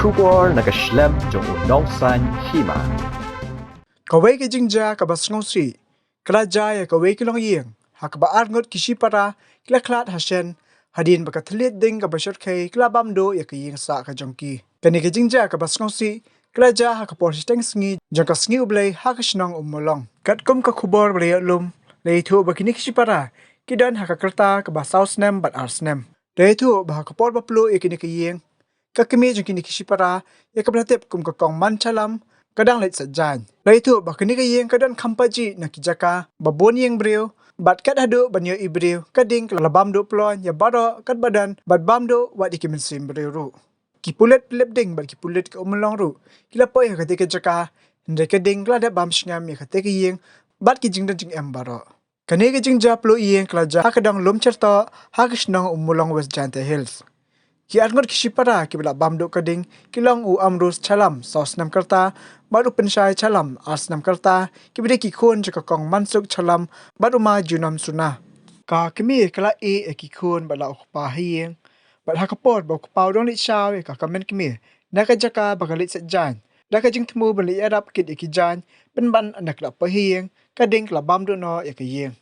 kubor nakaslem jong udongsan Hima. Kawai ke jingja ka basngongsi, Khlad ya kawai ke long Ïing, hakba Ngut ki Shipara, Khlad hashen, hadin baka tlit ding ka bashot kay klabamdo ya ka Ïing sa ka jongki. Kani ke jingja ka basngongsi, Khlad haka porsteng sngi, jong ka sngi ublay hakashnong Ummulong. Kat kum ka kubor blay lum, lay tu bakini ki Shipara, kidan haka kerta ka basausnem bat arsnem. Lay tu bah ka por baplo ya kini ka Ïing, kakimi jong kini ki Shipara, ya ka blatip kum ka kong man chalam, kadang let sajan. Lai tu bakani ka Ïing kadang kampaji na kijaka babon Ïing brio bat kat hadu banyo ibrio kading labam do plon ya baro kat badan bat bamdo wat ikimen sim brio ru. Kipulet lepding bat kipulet ka Ummulong ru. Kila po ya kate kijaka ndre kading klada bam shngam ya kate ka Ïing bat ki jingdan jing em baro. Kani ka jingja plo Ïing klaja hakadang lum certa hakishnong Ummulong West Jante Hills. Ki Ngut ki Shipara ki bala bamdo kading kilong u amrus chalam saus nam karta baru pensyai chalam ars nam karta ki bide ki khun jaka kong mansuk chalam baru ma junam suna ka kimi kala e ki khun bala ukpa Ïing bal hakapor ba ukpa dong li shaw ka kamen kimi naka jaka bagalit sajan daka jing temu bali arab kid ki jan penban anak la pa Ïing kading kala bamdo no ya ka Ïing